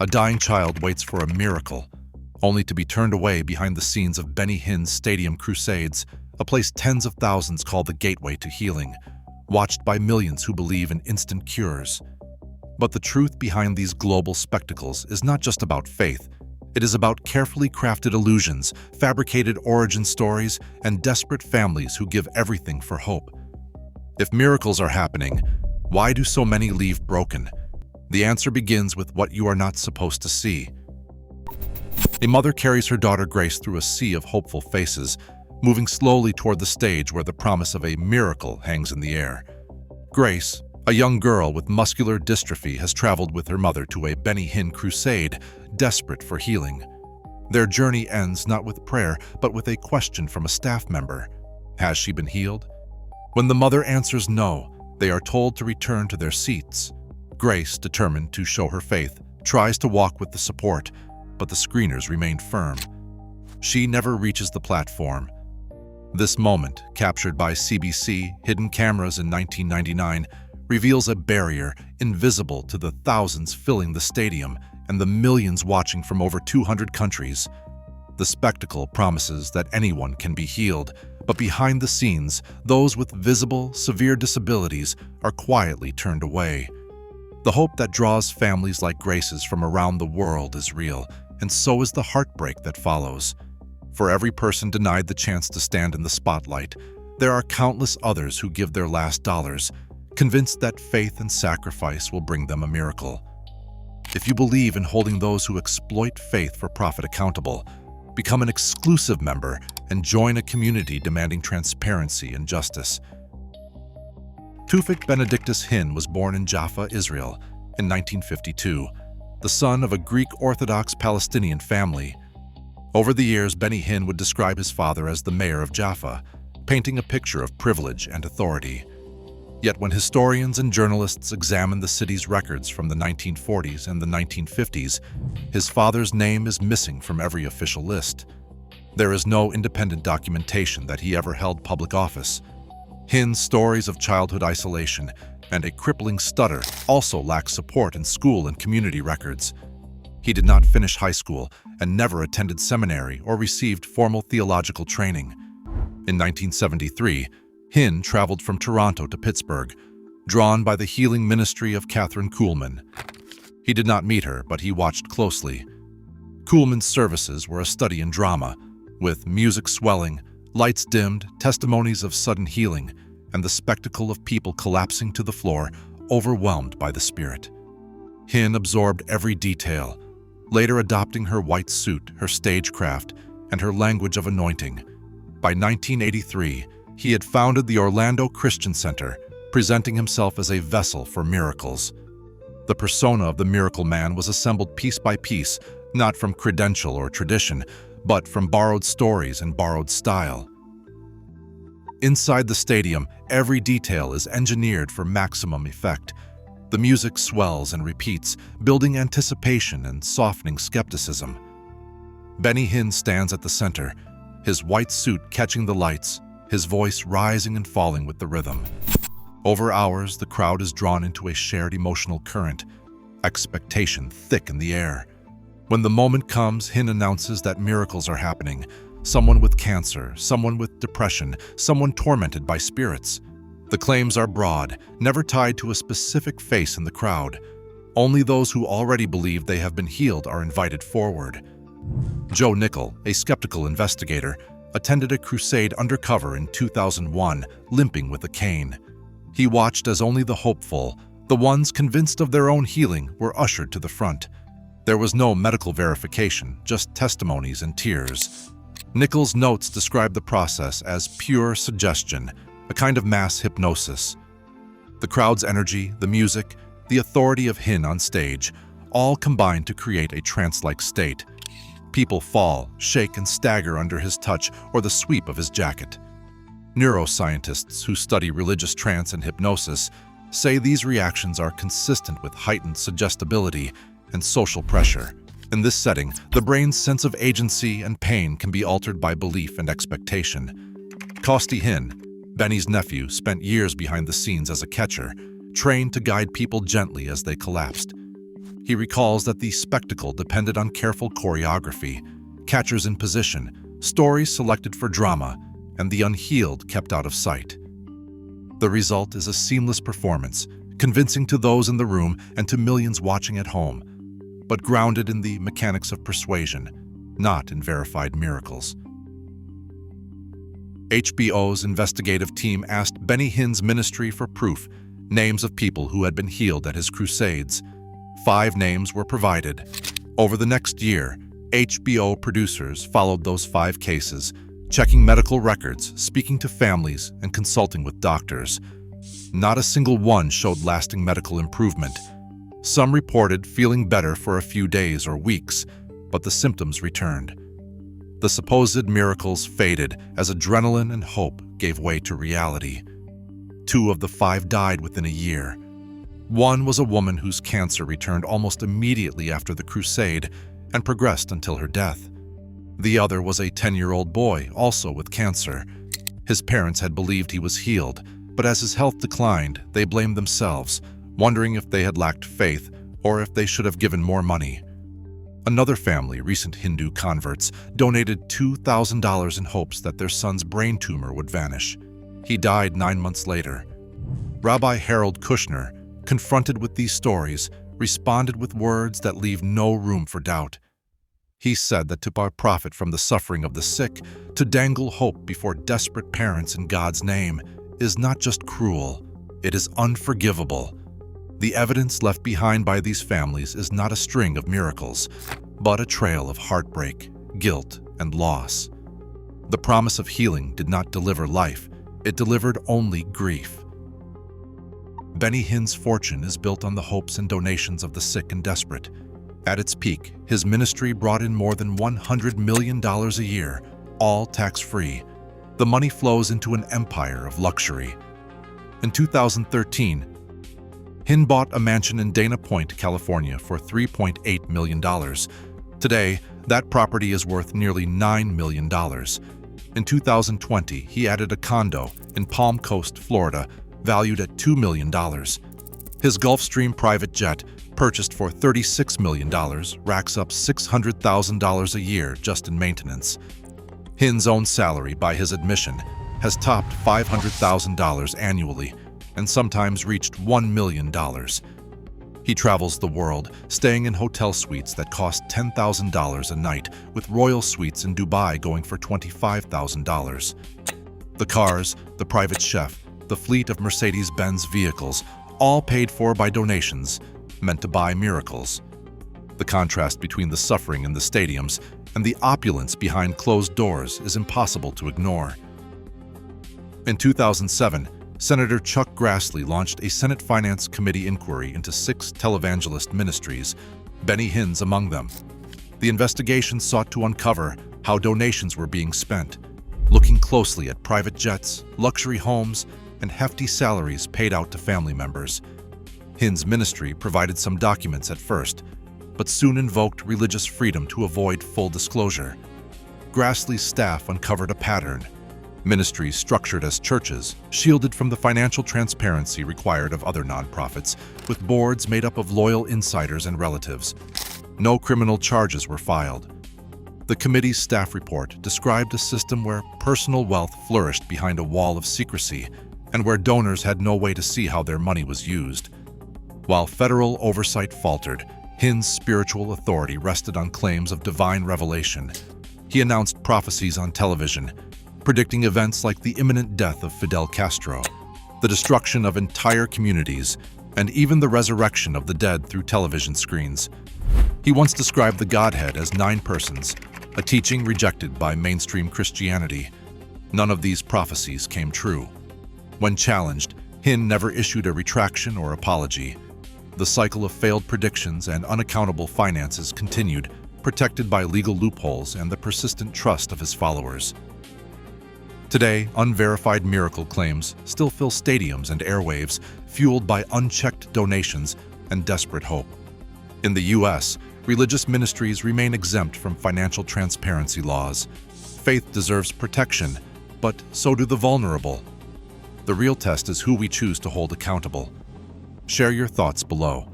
A dying child waits for a miracle, only to be turned away behind the scenes of Hinn's Stadium Crusades, a place tens of thousands call the gateway to healing, watched by millions who believe in instant cures. But the truth behind these global spectacles is not just about faith. It is about carefully crafted illusions, fabricated origin stories, and desperate families who give everything for hope. If miracles are happening, why do so many leave broken? The answer begins with what you are not supposed to see. A mother carries her daughter Grace through a sea of hopeful faces, moving slowly toward the stage where the promise of a miracle hangs in the air. Grace, a young girl with muscular dystrophy, has traveled with her mother to a Hinn crusade, desperate for healing. Their journey ends not with prayer, but with a question from a staff member. Has she been healed? When the mother answers no, they are told to return to their seats. Grace, determined to show her faith, tries to walk with the support, but the screeners remain firm. She never reaches the platform. This moment, captured by CBC hidden cameras in 1999, reveals a barrier invisible to the thousands filling the stadium and the millions watching from over 200 countries. The spectacle promises that anyone can be healed, but behind the scenes, those with visible, severe disabilities are quietly turned away. The hope that draws families like Grace's from around the world is real, and so is the heartbreak that follows. For every person denied the chance to stand in the spotlight, there are countless others who give their last dollars, convinced that faith and sacrifice will bring them a miracle. If you believe in holding those who exploit faith for profit accountable, become an exclusive member and join a community demanding transparency and justice. Tufik Benedictus Hinn was born in Jaffa, Israel, in 1952, the son of a Greek Orthodox Palestinian family. Over the years, Hinn would describe his father as the mayor of Jaffa, painting a picture of privilege and authority. Yet when historians and journalists examine the city's records from the 1940s and the 1950s, his father's name is missing from every official list. There is no independent documentation that he ever held public office. Hinn's stories of childhood isolation and a crippling stutter also lack support in school and community records. He did not finish high school and never attended seminary or received formal theological training. In 1973, Hinn traveled from Toronto to Pittsburgh, drawn by the healing ministry of Catherine Kuhlman. He did not meet her, but he watched closely. Kuhlman's services were a study in drama, with music swelling, lights dimmed, testimonies of sudden healing, and the spectacle of people collapsing to the floor, overwhelmed by the Spirit. Hinn absorbed every detail, later adopting her white suit, her stagecraft, and her language of anointing. By 1983, he had founded the Orlando Christian Center, presenting himself as a vessel for miracles. The persona of the miracle man was assembled piece by piece, not from credential or tradition, but from borrowed stories and borrowed style. Inside the stadium, every detail is engineered for maximum effect. The music swells and repeats, building anticipation and softening skepticism. Hinn stands at the center, his white suit catching the lights, his voice rising and falling with the rhythm. Over hours, the crowd is drawn into a shared emotional current, expectation thick in the air. When the moment comes, Hinn announces that miracles are happening. Someone with cancer, someone with depression, someone tormented by spirits. The claims are broad, never tied to a specific face in the crowd. Only those who already believe they have been healed are invited forward. Joe Nickel, a skeptical investigator, attended a crusade undercover in 2001, limping with a cane. He watched as only the hopeful, the ones convinced of their own healing, were ushered to the front. There was no medical verification, just testimonies and tears. Nickel's notes describe the process as pure suggestion, a kind of mass hypnosis. The crowd's energy, the music, the authority of Hinn on stage, all combine to create a trance-like state. People fall, shake, and stagger under his touch or the sweep of his jacket. Neuroscientists who study religious trance and hypnosis say these reactions are consistent with heightened suggestibility and social pressure. In this setting, the brain's sense of agency and pain can be altered by belief and expectation. Costi Hinn, Benny's nephew, spent years behind the scenes as a catcher, trained to guide people gently as they collapsed. He recalls that the spectacle depended on careful choreography, catchers in position, stories selected for drama, and the unhealed kept out of sight. The result is a seamless performance, convincing to those in the room and to millions watching at home, but grounded in the mechanics of persuasion, not in verified miracles. HBO's investigative team asked Benny Hinn's ministry for proof, names of people who had been healed at his crusades. 5 names were provided. Over the next year, HBO producers followed those 5 cases, checking medical records, speaking to families, and consulting with doctors. Not a single one showed lasting medical improvement. Some reported feeling better for a few days or weeks, but the symptoms returned. The supposed miracles faded as adrenaline and hope gave way to reality. 2 of the 5 died within a year. One was a woman whose cancer returned almost immediately after the crusade and progressed until her death. The other was a 10-year-old boy, also with cancer. His parents had believed he was healed, but as his health declined, they blamed themselves, wondering if they had lacked faith or if they should have given more money. Another family, recent Hindu converts, donated $2,000 in hopes that their son's brain tumor would vanish. He died 9 months later. Rabbi Harold Kushner, confronted with these stories, responded with words that leave no room for doubt. He said that to profit from the suffering of the sick, to dangle hope before desperate parents in God's name, is not just cruel, it is unforgivable. The evidence left behind by these families is not a string of miracles, but a trail of heartbreak, guilt, and loss. The promise of healing did not deliver life, it delivered only grief. Benny Hinn's fortune is built on the hopes and donations of the sick and desperate. At its peak, his ministry brought in more than $100 million a year, all tax-free. The money flows into an empire of luxury. In 2013, Hinn bought a mansion in Dana Point, California for $3.8 million. Today, that property is worth nearly $9 million. In 2020, he added a condo in Palm Coast, Florida, valued at $2 million. His Gulfstream private jet, purchased for $36 million, racks up $600,000 a year just in maintenance. Hinn's own salary, by his admission, has topped $500,000 annually and sometimes reached $1 million. He travels the world, staying in hotel suites that cost $10,000 a night, with royal suites in Dubai going for $25,000. The cars, the private chef, the fleet of Mercedes-Benz vehicles, all paid for by donations, meant to buy miracles. The contrast between the suffering in the stadiums and the opulence behind closed doors is impossible to ignore. In 2007, Senator Chuck Grassley launched a Senate Finance Committee inquiry into 6 televangelist ministries, Benny Hinn's among them. The investigation sought to uncover how donations were being spent, looking closely at private jets, luxury homes, and hefty salaries paid out to family members. Hinn's ministry provided some documents at first, but soon invoked religious freedom to avoid full disclosure. Grassley's staff uncovered a pattern. Ministries structured as churches, shielded from the financial transparency required of other nonprofits, with boards made up of loyal insiders and relatives. No criminal charges were filed. The committee's staff report described a system where personal wealth flourished behind a wall of secrecy and where donors had no way to see how their money was used. While federal oversight faltered, Hinn's spiritual authority rested on claims of divine revelation. He announced prophecies on television, predicting events like the imminent death of Fidel Castro, the destruction of entire communities, and even the resurrection of the dead through television screens. He once described the Godhead as 9 persons, a teaching rejected by mainstream Christianity. None of these prophecies came true. When challenged, Hinn never issued a retraction or apology. The cycle of failed predictions and unaccountable finances continued, protected by legal loopholes and the persistent trust of his followers. Today, unverified miracle claims still fill stadiums and airwaves, fueled by unchecked donations and desperate hope. In the U.S., religious ministries remain exempt from financial transparency laws. Faith deserves protection, but so do the vulnerable. The real test is who we choose to hold accountable. Share your thoughts below.